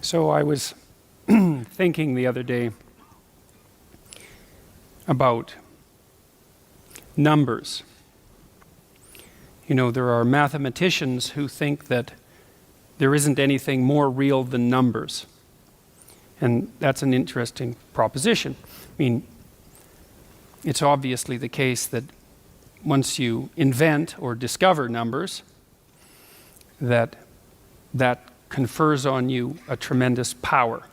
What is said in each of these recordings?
So I was thinking the other day about numbers. You know, there are mathematicians who think that there isn't anything more real than numbers. And that's an interesting proposition. I mean, it's obviously the case that once you invent or discover numbers, that confers on you a tremendous power.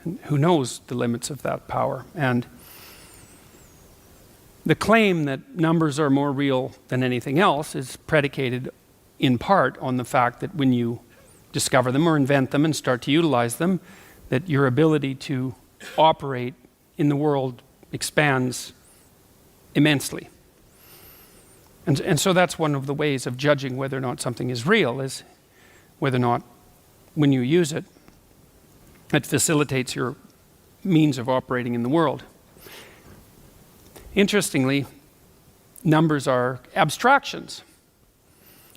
And who knows the limits of that power? And the claim that numbers are more real than anything else is predicated in part on the fact that when you discover them or invent them and start to utilize them, that your ability to operate in the world expands immensely. And so that's one of the ways of judging whether or not something is real, is whether or not when you use it, it facilitates your means of operating in the world. Interestingly, numbers are abstractions.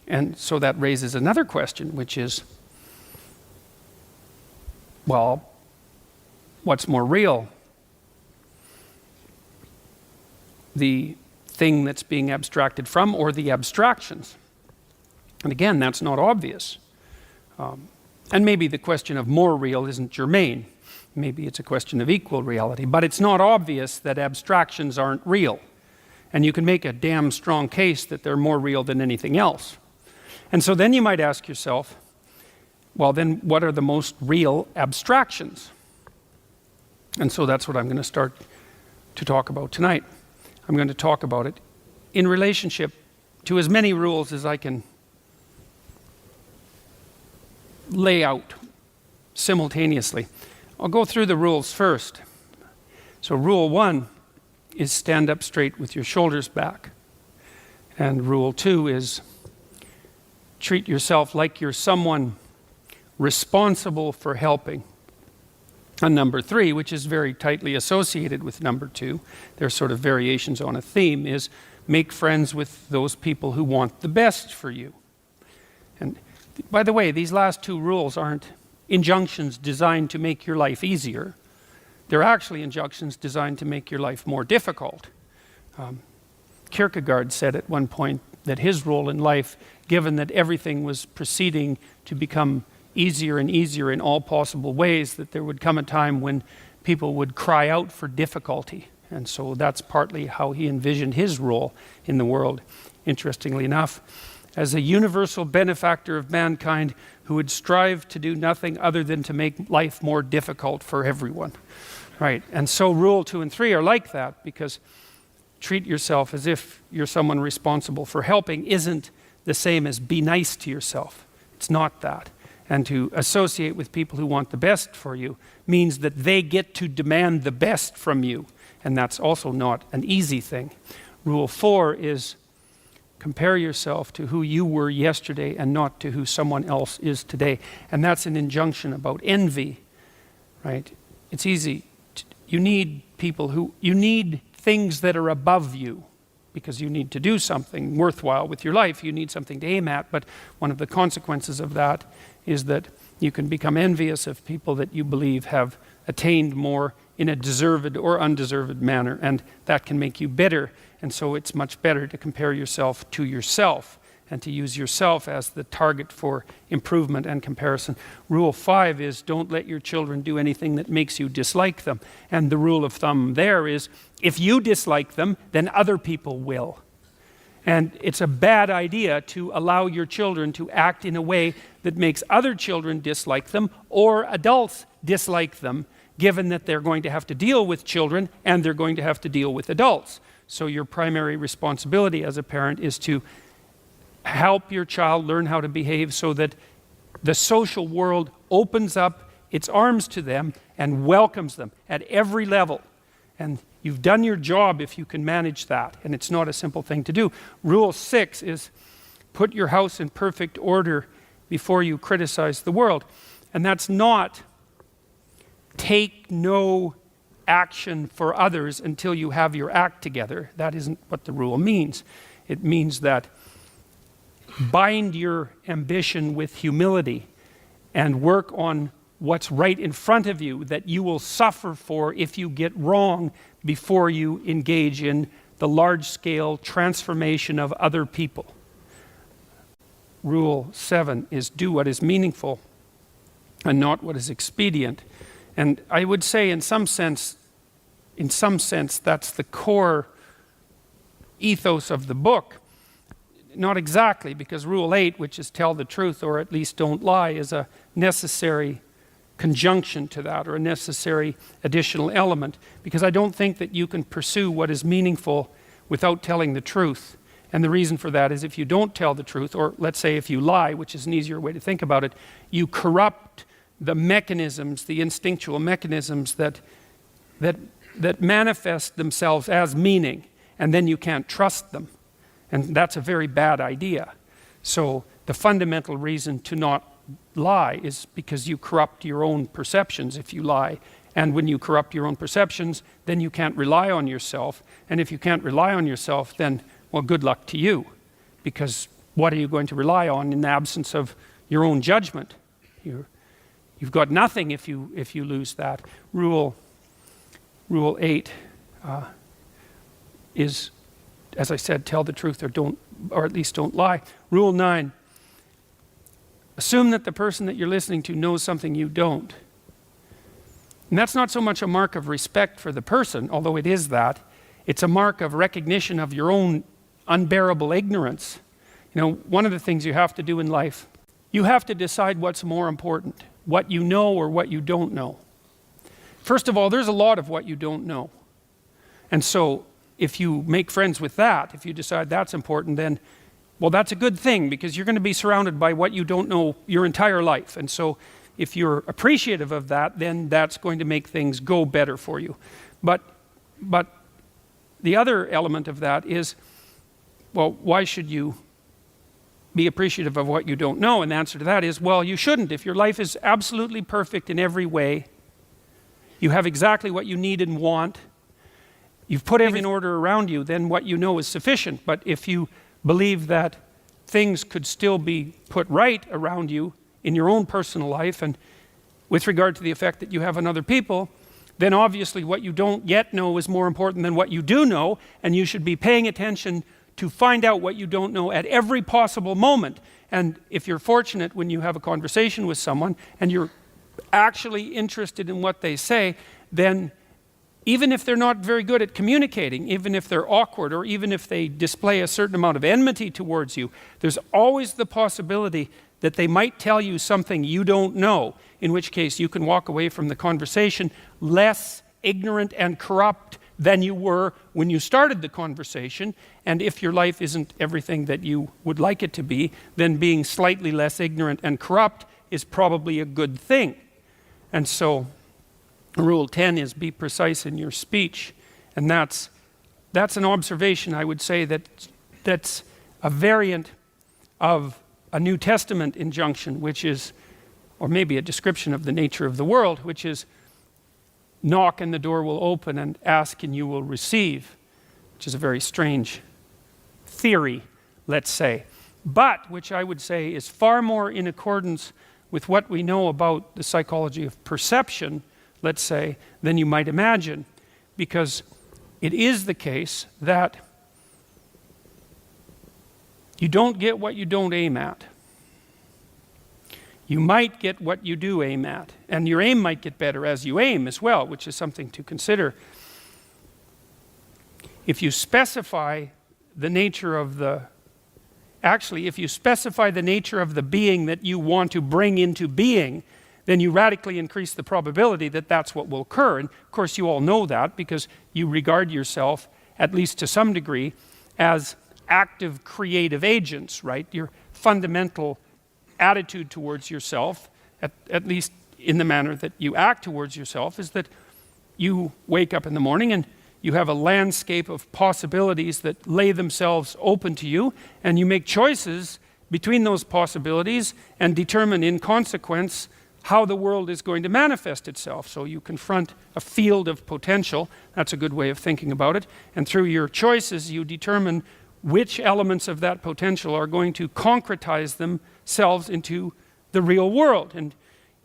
And so that raises another question, which is, well, what's more real? The thing that's being abstracted from, or the abstractions? And again, that's not obvious. And maybe the question of more real isn't germane. Maybe it's a question of equal reality. But it's not obvious that abstractions aren't real. And you can make a damn strong case that they're more real than anything else. And so then you might ask yourself, well, then what are the most real abstractions? And so that's what I'm going to start to talk about tonight. I'm going to talk about it in relationship to as many rules as I can lay out simultaneously. I'll go through the rules first. So rule 1 is stand up straight with your shoulders back. And rule 2 is treat yourself like you're someone responsible for helping. And number 3, which is very tightly associated with number 2, they're sort of variations on a theme, is make friends with those people who want the best for you. And by the way, these last 2 rules aren't injunctions designed to make your life easier. They're actually injunctions designed to make your life more difficult. Kierkegaard said at one point that his role in life, given that everything was proceeding to become easier and easier in all possible ways, that there would come a time when people would cry out for difficulty. And so that's partly how he envisioned his role in the world. Interestingly enough, as a universal benefactor of mankind who would strive to do nothing other than to make life more difficult for everyone. Right, and so rule 2 and 3 are like that, because treat yourself as if you're someone responsible for helping isn't the same as be nice to yourself. It's not that. And to associate with people who want the best for you means that they get to demand the best from you. And that's also not an easy thing. Rule 4 is compare yourself to who you were yesterday and not to who someone else is today. And that's an injunction about envy, right? It's easy. You need people you need things that are above you, because you need to do something worthwhile with your life. You need something to aim at. But one of the consequences of that is that you can become envious of people that you believe have attained more in a deserved or undeserved manner, and that can make you bitter. And so it's much better to compare yourself to yourself and to use yourself as the target for improvement and comparison. Rule 5 is don't let your children do anything that makes you dislike them. And the rule of thumb there is if you dislike them, then other people will. And it's a bad idea to allow your children to act in a way that makes other children dislike them or adults dislike them, given that they're going to have to deal with children and they're going to have to deal with adults. So your primary responsibility as a parent is to help your child learn how to behave so that the social world opens up its arms to them and welcomes them at every level. And you've done your job if you can manage that, and it's not a simple thing to do. Rule 6 is put your house in perfect order before you criticize the world. And that's not take no action for others until you have your act together. That isn't what the rule means. It means that bind your ambition with humility and work on what's right in front of you that you will suffer for if you get wrong before you engage in the large-scale transformation of other people. Rule 7 is do what is meaningful and not what is expedient. And I would say in some sense that's the core ethos of the book. Not exactly, because rule 8, which is tell the truth or at least don't lie, is a necessary conjunction to that, or a necessary additional element, because I don't think that you can pursue what is meaningful without telling the truth. And the reason for that is if you don't tell the truth, or let's say if you lie, which is an easier way to think about it, you corrupt the mechanisms, the instinctual mechanisms that manifest themselves as meaning, and then you can't trust them. And that's a very bad idea. So the fundamental reason to not lie is because you corrupt your own perceptions if you lie. And when you corrupt your own perceptions, then you can't rely on yourself. And if you can't rely on yourself, then, well, good luck to you. Because what are you going to rely on in the absence of your own judgment? You've got nothing if you lose that. Rule 8 is, as I said, tell the truth or at least don't lie. Rule 9, assume that the person that you're listening to knows something you don't. And that's not so much a mark of respect for the person, although it is that. It's a mark of recognition of your own unbearable ignorance. You know, one of the things you have to do in life, you have to decide what's more important, what you know or what you don't know. First of all, there's a lot of what you don't know. And so if you make friends with that, if you decide that's important, then, well, that's a good thing, because you're going to be surrounded by what you don't know your entire life. And so if you're appreciative of that, then that's going to make things go better for you. But the other element of that is, well, why should you be appreciative of what you don't know? And the answer to that is, well, you shouldn't. If your life is absolutely perfect in every way, you have exactly what you need and want, you've put everything in order around you, then what you know is sufficient. But if you believe that things could still be put right around you in your own personal life, and with regard to the effect that you have on other people, then obviously what you don't yet know is more important than what you do know, and you should be paying attention to find out what you don't know at every possible moment. And if you're fortunate when you have a conversation with someone and you're actually interested in what they say, then even if they're not very good at communicating, even if they're awkward, or even if they display a certain amount of enmity towards you, there's always the possibility that they might tell you something you don't know, in which case you can walk away from the conversation less ignorant and corrupt than you were when you started the conversation. And if your life isn't everything that you would like it to be, then being slightly less ignorant and corrupt is probably a good thing. And so Rule 10 is be precise in your speech. And that's an observation, I would say, that's a variant of a New Testament injunction, which is, or maybe a description of the nature of the world, which is knock and the door will open, and ask and you will receive, which is a very strange theory, let's say, but which I would say is far more in accordance with what we know about the psychology of perception, let's say, than you might imagine, because it is the case that you don't get what you don't aim at. You might get what you do aim at, and your aim might get better as you aim as well, which is something to consider. If you specify the nature of the being that you want to bring into being, then you radically increase the probability that that's what will occur. And of course you all know that, because you regard yourself, at least to some degree, as active creative agents, right? Your fundamental attitude towards yourself, at least in the manner that you act towards yourself, is that you wake up in the morning and you have a landscape of possibilities that lay themselves open to you, and you make choices between those possibilities and determine in consequence how the world is going to manifest itself. So you confront a field of potential. That's a good way of thinking about it. And through your choices, you determine which elements of that potential are going to concretize themselves into the real world. And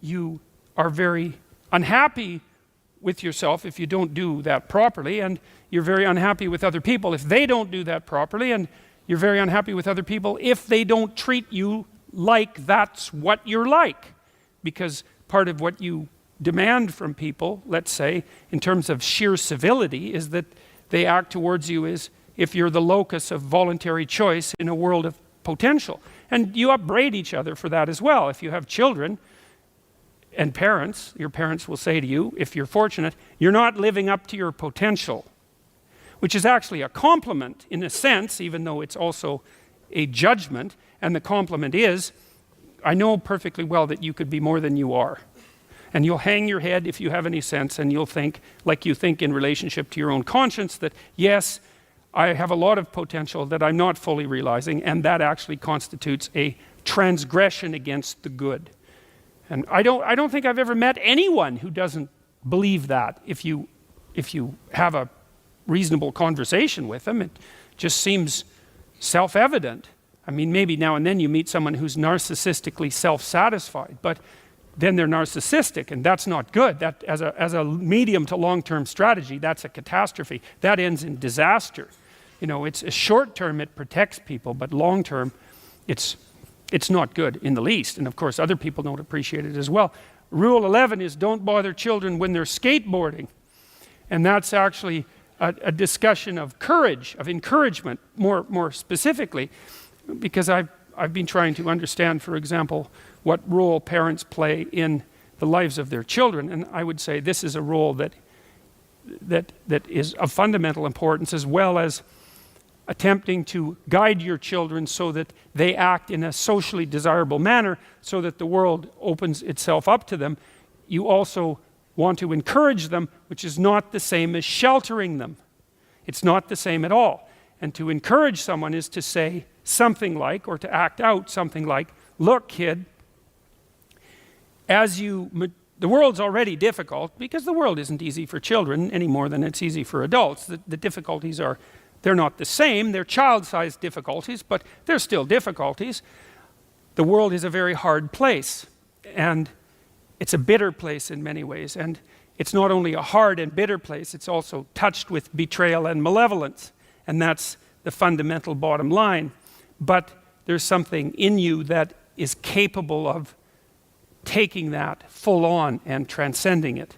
you are very unhappy with yourself if you don't do that properly, and you're very unhappy with other people if they don't do that properly, and you're very unhappy with other people if they don't treat you like that's what you're like. Because part of what you demand from people, let's say, in terms of sheer civility, is that they act towards you as if you're the locus of voluntary choice in a world of potential. And you upbraid each other for that as well. If you have children and parents, your parents will say to you, if you're fortunate, you're not living up to your potential, which is actually a compliment in a sense, even though it's also a judgment. And the compliment is, I know perfectly well that you could be more than you are. And you'll hang your head if you have any sense, and you'll think, like you think in relationship to your own conscience, that yes, I have a lot of potential that I'm not fully realizing, and that actually constitutes a transgression against the good. And I don't think I've ever met anyone who doesn't believe that. If you have a reasonable conversation with them, it just seems self-evident. I mean, maybe now and then you meet someone who's narcissistically self-satisfied, but then they're narcissistic, and that's not good. That, as a medium to long-term strategy, that's a catastrophe. That ends in disaster. You know, it's a short-term, it protects people, but long-term, it's not good in the least. And of course, other people don't appreciate it as well. Rule 11 is don't bother children when they're skateboarding. And that's actually a discussion of courage, of encouragement, more specifically, because I've been trying to understand, for example, what role parents play in the lives of their children. And I would say this is a role that is of fundamental importance, as well as attempting to guide your children so that they act in a socially desirable manner, so that the world opens itself up to them. You also want to encourage them, which is not the same as sheltering them. It's not the same at all. And to encourage someone is to say something like, or to act out something like, look, kid, the world's already difficult, because the world isn't easy for children any more than it's easy for adults. The difficulties they're not the same. They're child-sized difficulties, but they're still difficulties. The world is a very hard place, and it's a bitter place in many ways. And it's not only a hard and bitter place, it's also touched with betrayal and malevolence. And that's the fundamental bottom line. But there's something in you that is capable of taking that full on and transcending it.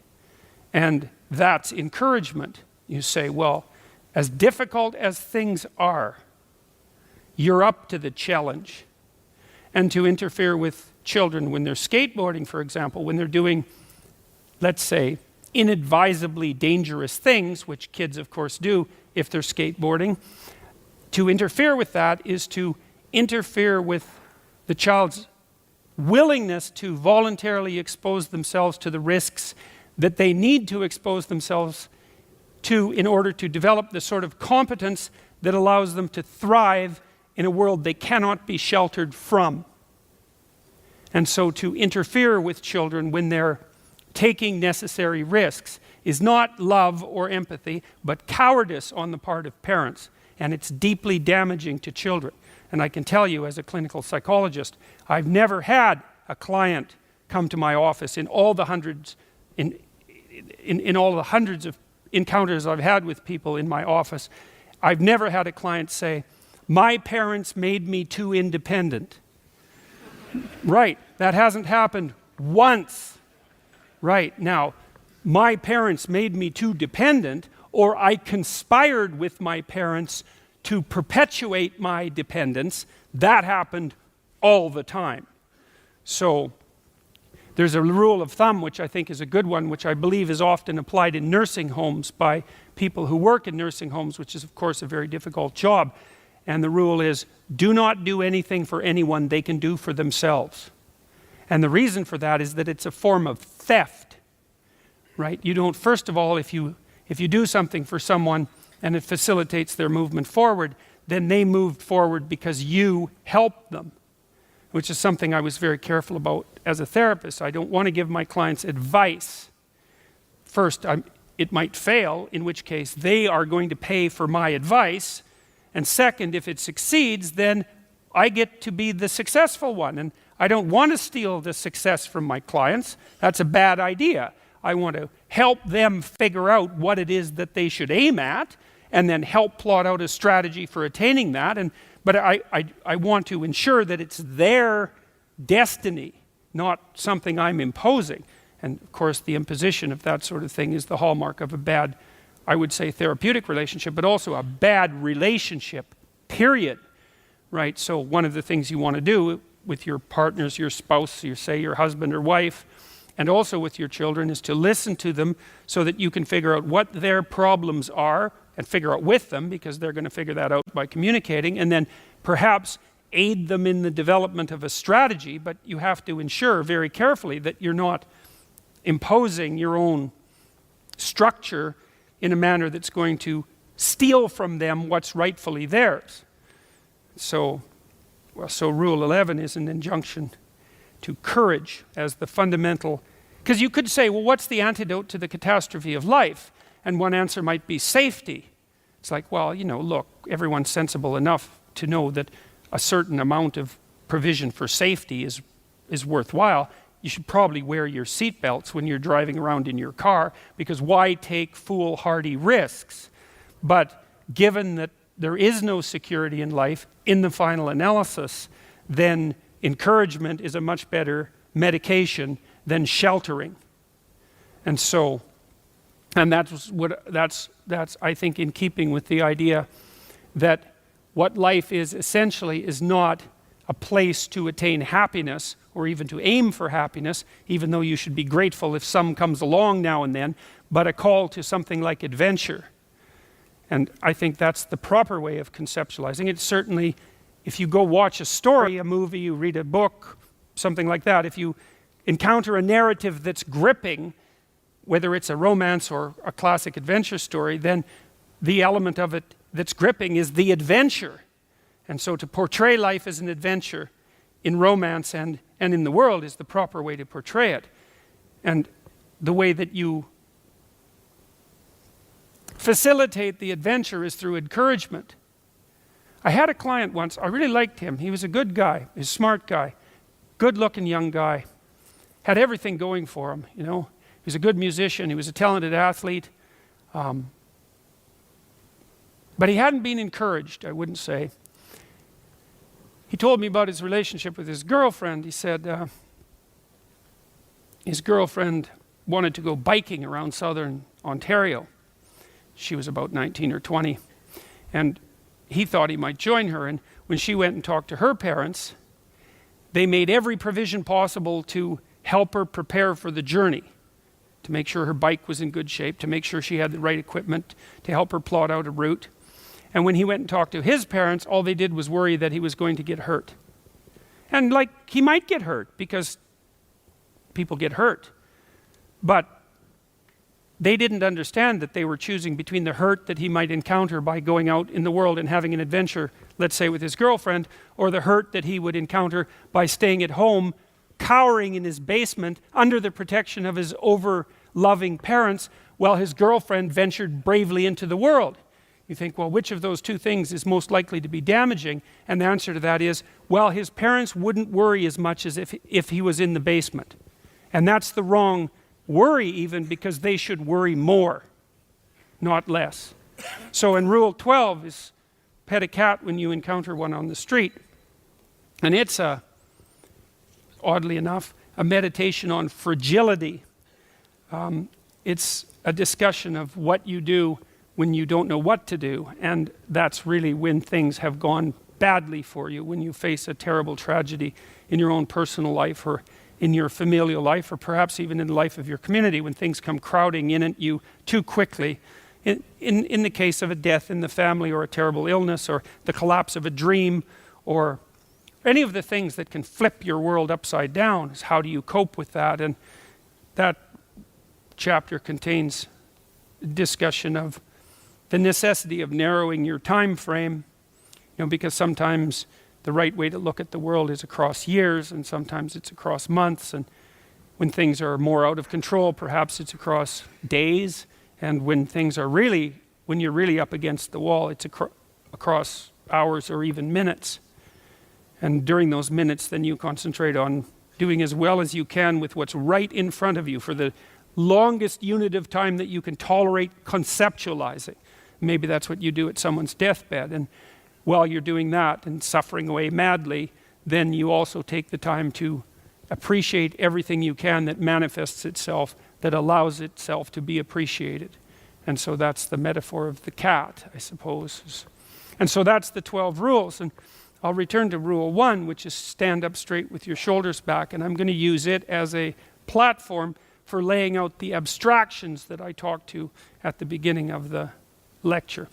And that's encouragement. You say, well, as difficult as things are, you're up to the challenge. And to interfere with children when they're skateboarding, for example, when they're doing, let's say, inadvisably dangerous things, which kids of course do if they're skateboarding, to interfere with that is to interfere with the child's willingness to voluntarily expose themselves to the risks that they need to expose themselves to in order to develop the sort of competence that allows them to thrive in a world they cannot be sheltered from. And so to interfere with children when they're taking necessary risks is not love or empathy, but cowardice on the part of parents. And it's deeply damaging to children. And I can tell you, as a clinical psychologist, I've never had a client come to my office in all the hundreds of encounters I've had with people in my office. I've never had a client say, my parents made me too independent. Right, that hasn't happened once. Right, now, my parents made me too dependent, or I conspired with my parents to perpetuate my dependence. That happened all the time. So there's a rule of thumb, which I think is a good one, which I believe is often applied in nursing homes by people who work in nursing homes, which is, of course, a very difficult job. And the rule is, do not do anything for anyone they can do for themselves. And the reason for that is that it's a form of theft, right? You don't, first of all, if you do something for someone and it facilitates their movement forward, then they moved forward because you helped them, which is something I was very careful about as a therapist. I don't want to give my clients advice. First, it might fail, in which case they are going to pay for my advice. And second, if it succeeds, then I get to be the successful one. And I don't want to steal the success from my clients. That's a bad idea. I want to help them figure out what it is that they should aim at, and then help plot out a strategy for attaining that. But I want to ensure that it's their destiny, not something I'm imposing. And of course, the imposition of that sort of thing is the hallmark of a bad, I would say, therapeutic relationship, but also a bad relationship, period. Right? So one of the things you want to do with your partners, your spouse, your husband or wife, and also with your children, is to listen to them so that you can figure out what their problems are and figure out with them, because they're going to figure that out by communicating, and then perhaps aid them in the development of a strategy. But you have to ensure very carefully that you're not imposing your own structure in a manner that's going to steal from them what's rightfully theirs. So Rule 11 is an injunction to courage as the fundamental, because you could say, well, what's the antidote to the catastrophe of life? And one answer might be safety. It's like, well, look, everyone's sensible enough to know that a certain amount of provision for safety is worthwhile. You should probably wear your seatbelts when you're driving around in your car, because why take foolhardy risks? But given that there is no security in life in the final analysis, then encouragement is a much better medication than sheltering. And that's I think in keeping with the idea that what life is essentially is not a place to attain happiness or even to aim for happiness, even though you should be grateful if some comes along now and then, but a call to something like adventure. And I think that's the proper way of conceptualizing it. Certainly, if you go watch a story, a movie, you read a book, something like that, if you encounter a narrative that's gripping, whether it's a romance or a classic adventure story, then the element of it that's gripping is the adventure. And so to portray life as an adventure in romance and in the world is the proper way to portray it. And the way that you facilitate the adventure is through encouragement. I had a client once, I really liked him. He was a good guy, he was a smart guy, good-looking young guy, had everything going for him, He was a good musician, he was a talented athlete, but he hadn't been encouraged, I wouldn't say. He told me about his relationship with his girlfriend. He said his girlfriend wanted to go biking around southern Ontario. She was about 19 or 20, and he thought he might join her. And when she went and talked to her parents, they made every provision possible to help her prepare for the journey, to make sure her bike was in good shape, to make sure she had the right equipment, to help her plot out a route. And when he went and talked to his parents, all they did was worry that he was going to get hurt. And he might get hurt, because people get hurt. But they didn't understand that they were choosing between the hurt that he might encounter by going out in the world and having an adventure, let's say with his girlfriend, or the hurt that he would encounter by staying at home, cowering in his basement under the protection of his over-loving parents, while his girlfriend ventured bravely into the world. You think, well, which of those two things is most likely to be damaging? And the answer to that is, well, his parents wouldn't worry as much as if he was in the basement. And that's the wrong worry even, because they should worry more, not less. So in Rule 12 is pet a cat when you encounter one on the street. And it's oddly enough, a meditation on fragility. It's a discussion of what you do when you don't know what to do, and that's really when things have gone badly for you, when you face a terrible tragedy in your own personal life or in your familial life, or perhaps even in the life of your community, when things come crowding in at you too quickly. In the case of a death in the family, or a terrible illness, or the collapse of a dream, or any of the things that can flip your world upside down, is how do you cope with that? And that chapter contains discussion of the necessity of narrowing your time frame, because sometimes the right way to look at the world is across years, and sometimes it's across months, and when things are more out of control, perhaps it's across days, and when you're really up against the wall, it's across hours or even minutes. And during those minutes, then you concentrate on doing as well as you can with what's right in front of you for the longest unit of time that you can tolerate conceptualizing. Maybe that's what you do at someone's deathbed. And while you're doing that and suffering away madly, then you also take the time to appreciate everything you can that manifests itself, that allows itself to be appreciated. And so that's the metaphor of the cat, I suppose. And so that's the 12 rules. And I'll return to rule 1, which is stand up straight with your shoulders back. And I'm going to use it as a platform for laying out the abstractions that I talked to at the beginning of the lecture.